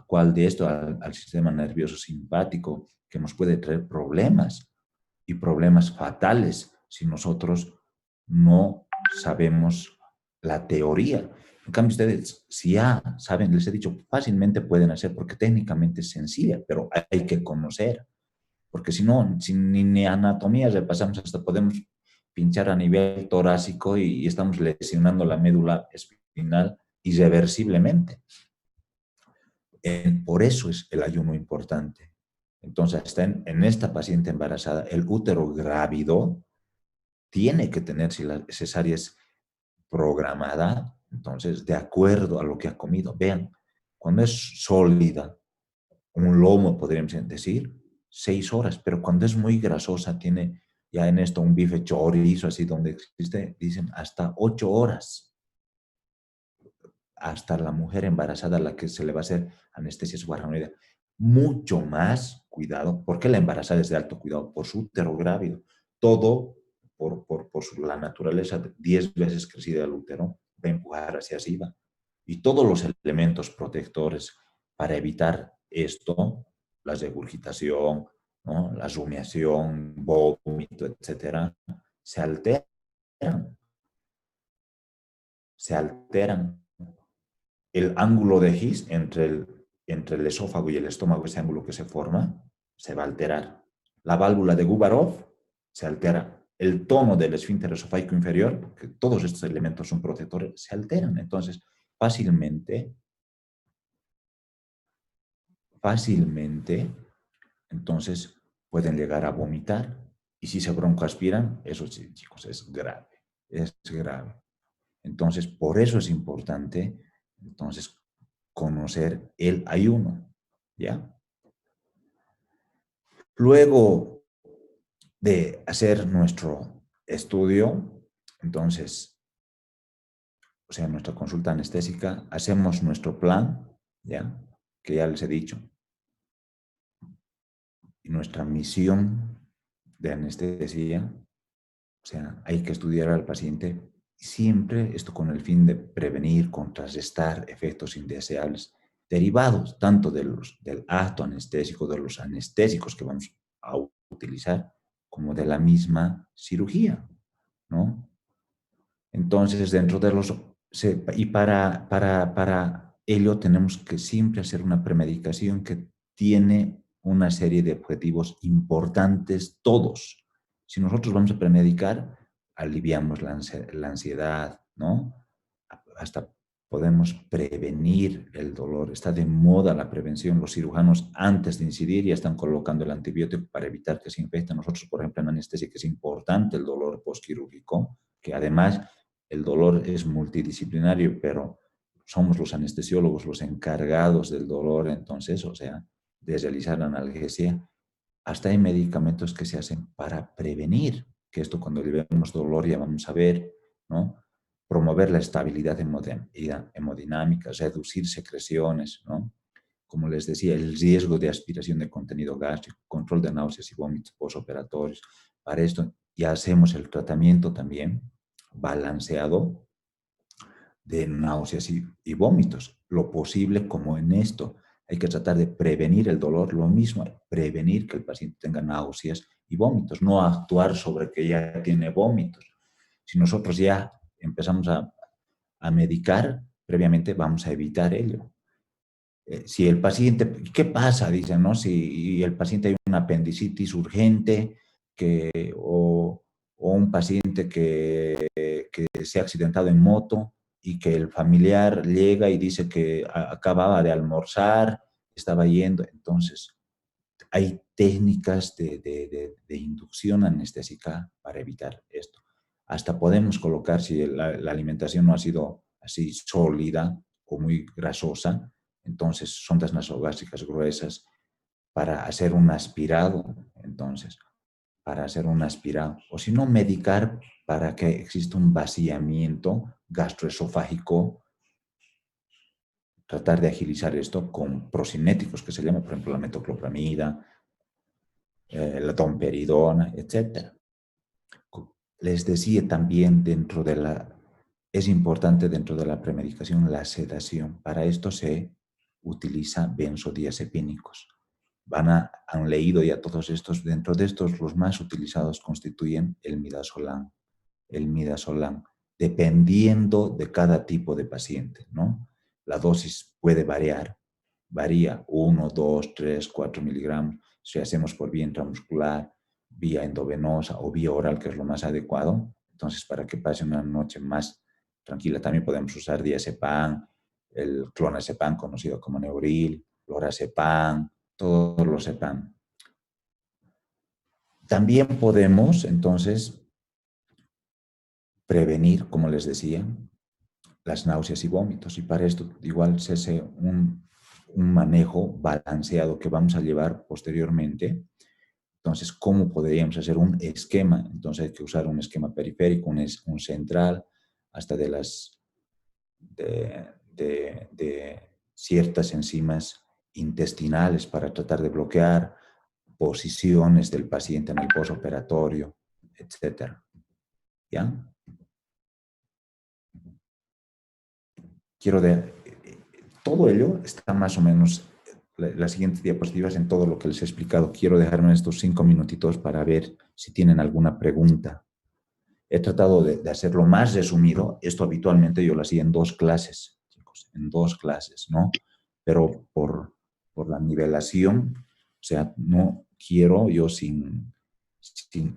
cuál de esto al sistema nervioso simpático, que nos puede traer problemas y problemas fatales si nosotros no sabemos la teoría. En cambio, ustedes, si ya saben, les he dicho, fácilmente pueden hacer porque técnicamente es sencilla, pero hay que conocer. Porque si no, sin ni anatomía repasamos, hasta podemos pinchar a nivel torácico y estamos lesionando la médula espinal irreversiblemente. Por eso es el ayuno importante. Entonces, hasta en esta paciente embarazada, el útero grávido tiene que tener, si la cesárea es programada, entonces, de acuerdo a lo que ha comido. Vean, cuando es sólida, un lomo, podríamos decir, 6 horas, pero cuando es muy grasosa, tiene ya en esto un bife chorizo, así donde existe, dicen hasta 8 horas. Hasta la mujer embarazada a la que se le va a hacer anestesia subaracnoidea. Mucho más cuidado, porque la embarazada es de alto cuidado por su útero grávido. Todo la naturaleza 10 veces crecida del útero, va a empujar hacia arriba. Y todos los elementos protectores para evitar esto, la regurgitación, ¿no? La rumiación, vómito, etcétera, se alteran. Se alteran. El ángulo de His entre el esófago y el estómago, ese ángulo que se forma, se va a alterar. La válvula de Gubarov se altera. El tono del esfínter esofágico inferior, que todos estos elementos son protectores, se alteran. Entonces, fácilmente, entonces pueden llegar a vomitar. Y si se broncoaspiran, eso sí, chicos, es grave. Es grave. Entonces, por eso es importante, entonces, conocer el ayuno, ¿ya? Luego de hacer nuestro estudio, entonces, o sea, nuestra consulta anestésica, hacemos nuestro plan, ¿ya? Que ya les he dicho. Y nuestra misión de anestesia, o sea, hay que estudiar al paciente siempre esto con el fin de prevenir, contrarrestar efectos indeseables derivados tanto del acto anestésico, de los anestésicos que vamos a utilizar, como de la misma cirugía, ¿no? Entonces, dentro de los... Y para ello tenemos que siempre hacer una premedicación que tiene una serie de objetivos importantes todos. Si nosotros vamos a premedicar, aliviamos la ansiedad, ¿no? Hasta podemos prevenir el dolor. Está de moda la prevención. Los cirujanos antes de incidir ya están colocando el antibiótico para evitar que se infecte. Nosotros, por ejemplo, en anestesia, que es importante el dolor postquirúrgico, que además el dolor es multidisciplinario, pero somos los anestesiólogos los encargados del dolor, entonces, o sea, de realizar la analgesia. Hasta hay medicamentos que se hacen para prevenir, que esto cuando vemos dolor ya vamos a ver, ¿no? Promover la estabilidad hemodinámica, reducir secreciones, ¿no? Como les decía, el riesgo de aspiración de contenido gástrico, control de náuseas y vómitos postoperatorios. Para esto ya hacemos el tratamiento también balanceado de náuseas y vómitos. Lo posible, como en esto, hay que tratar de prevenir el dolor, lo mismo, prevenir que el paciente tenga náuseas y vómitos, no actuar sobre que ya tiene vómitos. Si nosotros ya empezamos a medicar, previamente vamos a evitar ello. Si el paciente, ¿qué pasa? Dicen, ¿no? Si el paciente hay una apendicitis urgente o un paciente que se ha accidentado en moto y que el familiar llega y dice que acababa de almorzar, estaba yendo. Entonces, hay técnicas de inducción anestésica para evitar esto. Hasta podemos colocar, si la alimentación no ha sido así sólida o muy grasosa, entonces sondas nasogástricas gruesas para hacer un aspirado, entonces, para hacer un aspirado. O si no, medicar para que exista un vaciamiento gastroesofágico, tratar de agilizar esto con procinéticos, que se llama, por ejemplo, la metoclopramida, la domperidona, etc. Les decía también es importante dentro de la premedicación la sedación. Para esto se utiliza benzodiazepínicos. Han leído ya todos estos, dentro de estos los más utilizados constituyen el midazolam, dependiendo de cada tipo de paciente, ¿no? La dosis puede varía 1, 2, 3, 4 miligramos, si hacemos por vía intramuscular, vía endovenosa o vía oral, que es lo más adecuado. Entonces, para que pase una noche más tranquila, también podemos usar diazepam, el clonazepam conocido como Neuril, lorazepam, todos los sepam. También podemos, entonces, prevenir, como les decía, las náuseas y vómitos. Y para esto igual se hace un manejo balanceado que vamos a llevar posteriormente. Entonces, ¿cómo podríamos hacer un esquema? Entonces hay que usar un esquema periférico, un central, hasta de ciertas enzimas intestinales para tratar de bloquear posiciones del paciente en el postoperatorio, etc. ¿ya? Quiero de, todo ello está más o menos, las siguientes diapositivas en todo lo que les he explicado. Quiero dejarme estos 5 minutitos para ver si tienen alguna pregunta. He tratado de hacerlo más resumido. Esto habitualmente yo lo hacía en 2 clases, chicos, en 2 clases, ¿no? Pero por la nivelación, o sea, no quiero yo sin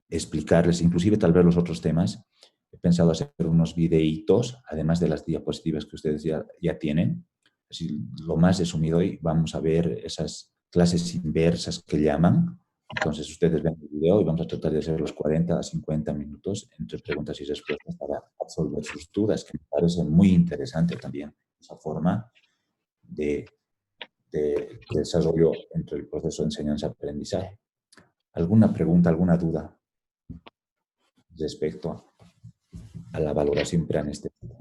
explicarles, inclusive tal vez los otros temas, he pensado hacer unos videitos, además de las diapositivas que ustedes ya tienen, así lo más resumido, y vamos a ver esas clases inversas que llaman. Entonces ustedes ven el video y vamos a tratar de hacer los 40 a 50 minutos entre preguntas y respuestas para absolver sus dudas, que me parece muy interesante también esa forma de, de desarrollo entre el proceso de enseñanza-aprendizaje. ¿Alguna pregunta, alguna duda respecto a la valoración preanestésica?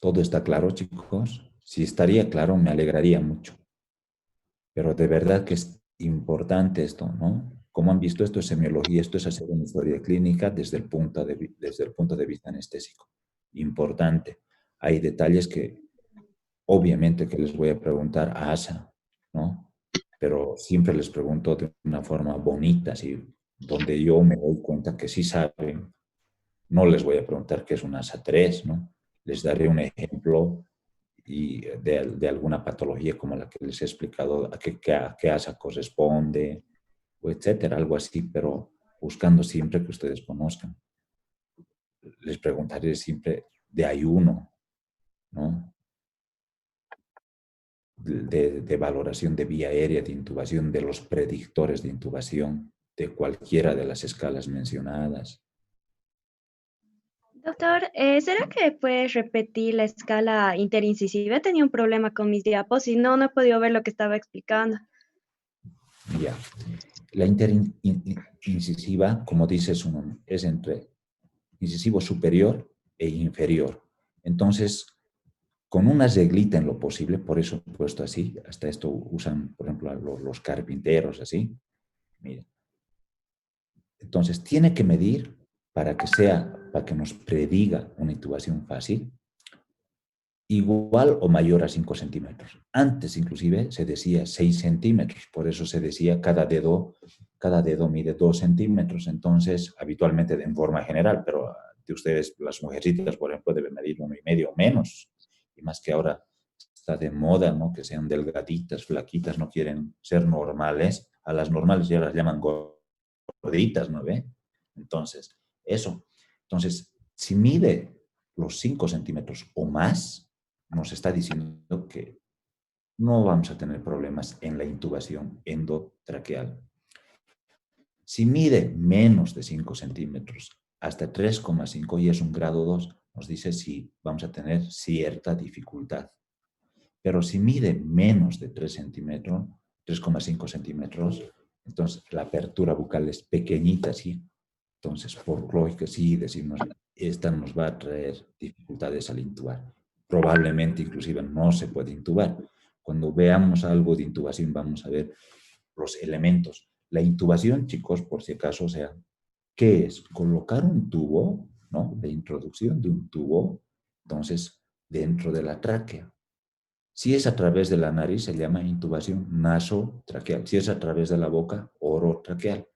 ¿Todo está claro, chicos? Si estaría claro, me alegraría mucho. Pero de verdad que es importante esto, ¿no? Como han visto, esto es semiología, esto es hacer una historia clínica desde el punto de vista anestésico. Importante. Hay detalles que obviamente que les voy a preguntar a ASA, ¿no? Pero siempre les pregunto de una forma bonita, así, donde yo me doy cuenta que sí saben. No les voy a preguntar qué es un ASA 3, ¿no? Les daré un ejemplo y de alguna patología como la que les he explicado, a qué ASA corresponde, o etcétera, algo así, pero buscando siempre que ustedes conozcan. Les preguntaré siempre de ayuno, ¿no? De valoración de vía aérea, de intubación, de los predictores de intubación, de cualquiera de las escalas mencionadas. Doctor, ¿será que puedes repetir la escala interincisiva? He tenido un problema con mis diapos y no he podido ver lo que estaba explicando. Ya. La interincisiva, como dice su nombre, es entre incisivo superior e inferior. Entonces, con una reglita en lo posible, por eso he puesto así, hasta esto usan, por ejemplo, los carpinteros, así. Miren. Entonces, tiene que medir para que nos prediga una intubación fácil, igual o mayor a 5 centímetros. Antes, inclusive, se decía 6 centímetros, por eso se decía cada dedo mide 2 centímetros. Entonces, habitualmente en forma general, pero de ustedes, las mujercitas, por ejemplo, deben medir 1,5 o menos. Y más que ahora está de moda, ¿no? Que sean delgaditas, flaquitas, no quieren ser normales. A las normales ya las llaman gorditas, ¿no ve? Entonces, eso. Entonces, si mide los 5 centímetros o más, nos está diciendo que no vamos a tener problemas en la intubación endotraqueal. Si mide menos de 5 centímetros hasta 3,5 y es un grado 2, nos dice si vamos a tener cierta dificultad. Pero si mide menos de 3 centímetros, 3,5 centímetros, entonces la apertura bucal es pequeñita, ¿sí? Entonces, por lógica, sí, decimos, esta nos va a traer dificultades al intubar. Probablemente, inclusive, no se puede intubar. Cuando veamos algo de intubación, vamos a ver los elementos. La intubación, chicos, por si acaso, o sea, ¿qué es? Colocar un tubo, ¿no? De introducción de un tubo, entonces, dentro de la tráquea. Si es a través de la nariz, se llama intubación nasotraqueal. Si es a través de la boca, orotraqueal.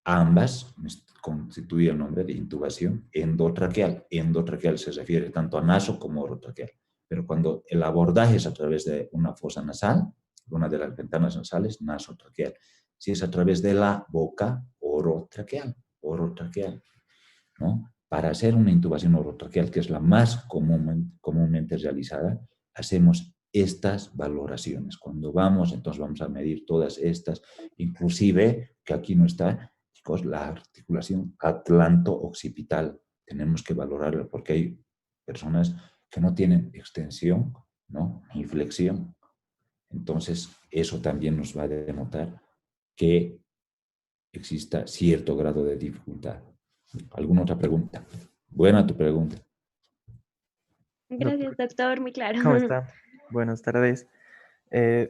Ambas constituyen el nombre de intubación endotraqueal. Endotraqueal se refiere tanto a naso como orotraqueal. Pero cuando el abordaje es a través de una fosa nasal, una de las ventanas nasales, nasotraqueal. Si es a través de la boca, orotraqueal. Orotraqueal, ¿no? Para hacer una intubación orotraqueal, que es la más comúnmente realizada, hacemos estas valoraciones. Cuando vamos, entonces vamos a medir todas estas, inclusive, que aquí no está, chicos, la articulación atlanto-occipital. Tenemos que valorarla porque hay personas que no tienen extensión, ¿no? Ni flexión. Entonces, eso también nos va a denotar que exista cierto grado de dificultad. ¿Alguna otra pregunta? Buena tu pregunta. Gracias, doctor, muy claro. ¿Cómo está? Buenas tardes.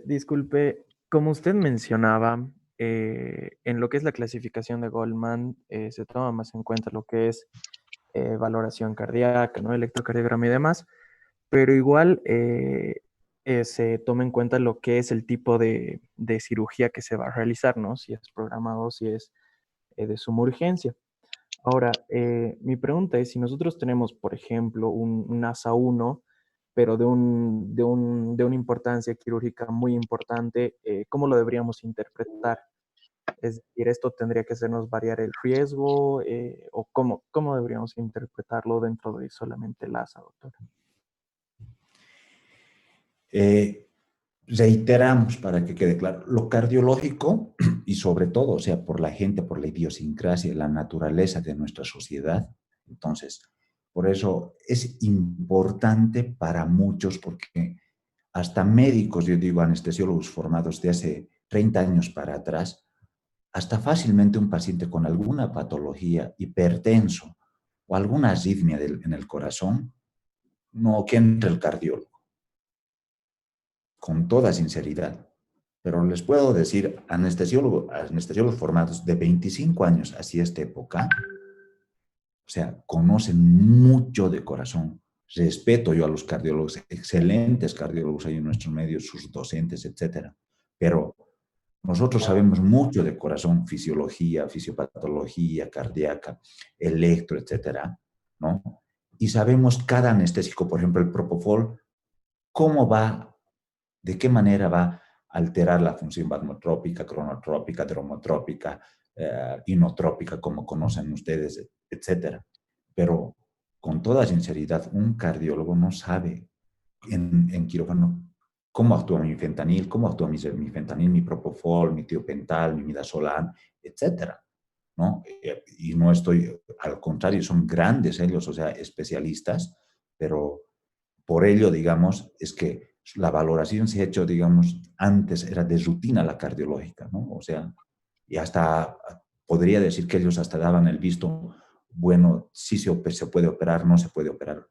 Disculpe, Como usted mencionaba, en lo que es la clasificación de Goldman, se toma más en cuenta lo que es valoración cardíaca, ¿no? Electrocardiograma y demás, pero igual se toma en cuenta lo que es el tipo de cirugía que se va a realizar, ¿no? Si es programado, si es de suma urgencia. Ahora, mi pregunta es, si nosotros tenemos, por ejemplo, un ASA 1, pero de una importancia quirúrgica muy importante, ¿cómo lo deberíamos interpretar? Es decir, ¿esto tendría que hacernos variar el riesgo? ¿O cómo deberíamos interpretarlo dentro de solamente el ASA, doctor? Eh, Reiteramos para que quede claro, lo cardiológico y sobre todo, o sea, por la gente, por la idiosincrasia, la naturaleza de nuestra sociedad. Entonces, por eso es importante para muchos porque hasta médicos, yo digo anestesiólogos formados de hace 30 años para atrás, hasta fácilmente un paciente con alguna patología, hipertenso o alguna arritmia en el corazón, no que entre el cardiólogo, con toda sinceridad. Pero les puedo decir, anestesiólogos formados de 25 años hacia esta época, o sea, conocen mucho de corazón. Respeto yo a los cardiólogos, excelentes cardiólogos hay en nuestros medios, sus docentes, etcétera. Pero nosotros sabemos mucho de corazón, fisiología, fisiopatología cardíaca, electro, etcétera, ¿no? Y sabemos cada anestésico, por ejemplo, el propofol, cómo va, de qué manera va a alterar la función vasmotrópica, cronotrópica, dromotrópica, inotrópica, como conocen ustedes, etcétera. Pero con toda sinceridad, un cardiólogo no sabe en quirófano cómo actúa mi fentanil, cómo actúa mi fentanil, mi propofol, mi tiopental, mi midazolam, etcétera, ¿no? Y no estoy, al contrario, son grandes ellos, o sea, especialistas, pero por ello, digamos, es que la valoración se ha hecho, digamos, antes era de rutina la cardiológica, ¿no? O sea, y hasta podría decir que ellos hasta daban el visto, bueno, sí se puede operar, no se puede operar.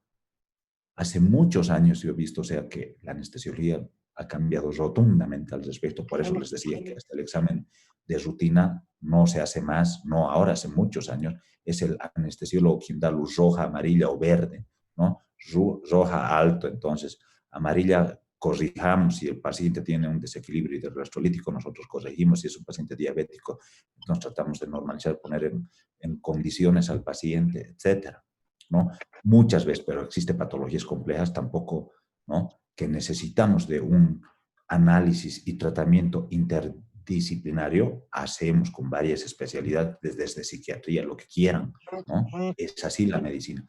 Hace muchos años yo he visto, o sea, que la anestesiología ha cambiado rotundamente al respecto. Por eso les decía que hasta el examen de rutina no se hace más, no ahora, hace muchos años. Es el anestesiólogo quien da luz roja, amarilla o verde, ¿no? Roja alto, entonces amarilla corrijamos si el paciente tiene un desequilibrio hidroelectrolítico, nosotros corregimos si es un paciente diabético, entonces tratamos de normalizar, poner en condiciones al paciente, etcétera, ¿no? Muchas veces, pero existen patologías complejas tampoco, ¿no? Que necesitamos de un análisis y tratamiento interdisciplinario, hacemos con varias especialidades, desde psiquiatría, lo que quieran, ¿no? Es así la medicina.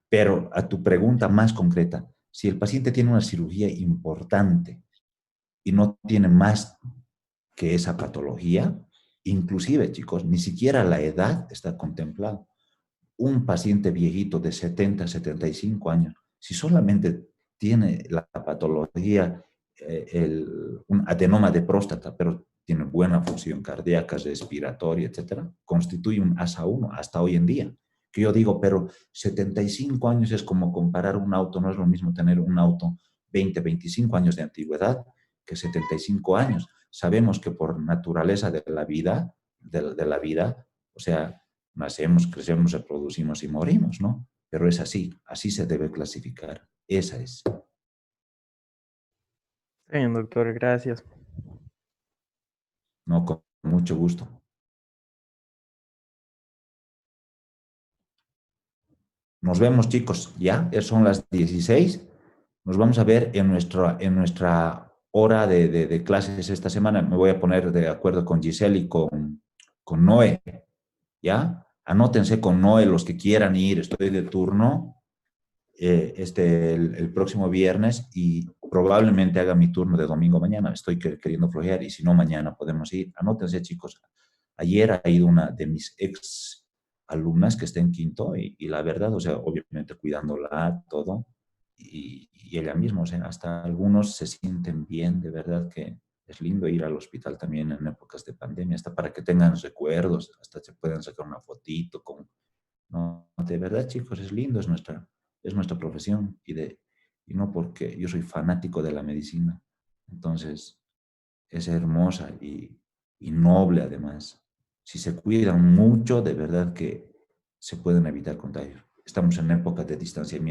Pero a tu pregunta más concreta, si el paciente tiene una cirugía importante y no tiene más que esa patología, inclusive, chicos, ni siquiera la edad está contemplada. Un paciente viejito de 70, 75 años, si solamente tiene la patología, un adenoma de próstata, pero tiene buena función cardíaca, respiratoria, etcétera, constituye un ASA 1 hasta hoy en día. Que yo digo, pero 75 años es como comparar un auto, no es lo mismo tener un auto 20, 25 años de antigüedad que 75 años. Sabemos que por naturaleza de la vida, de la vida, o sea, nacemos, crecemos, reproducimos y morimos, ¿no? Pero es así, así se debe clasificar. Esa es. Bien, doctor, gracias. No, con mucho gusto. Nos vemos, chicos, ya, son las 16. Nos vamos a ver en nuestra hora de clases esta semana. Me voy a poner de acuerdo con Giselle y con Noé, ¿ya? Anótense con Noé los que quieran ir. Estoy de turno el próximo viernes y probablemente haga mi turno de domingo mañana. Estoy queriendo flojear y si no, mañana podemos ir. Anótense, chicos. Ayer ha ido una de mis ex alumnas que está en quinto y la verdad, o sea, obviamente cuidándola, todo, y ella misma, o sea, hasta algunos se sienten bien, de verdad que es lindo ir al hospital también en épocas de pandemia, hasta para que tengan recuerdos, hasta se puedan sacar una fotito con, no, de verdad, chicos, es lindo, es nuestra profesión y no porque yo soy fanático de la medicina. Entonces, es hermosa y noble además. Si se cuidan mucho, de verdad que se pueden evitar contagios. Estamos en época de distanciamiento.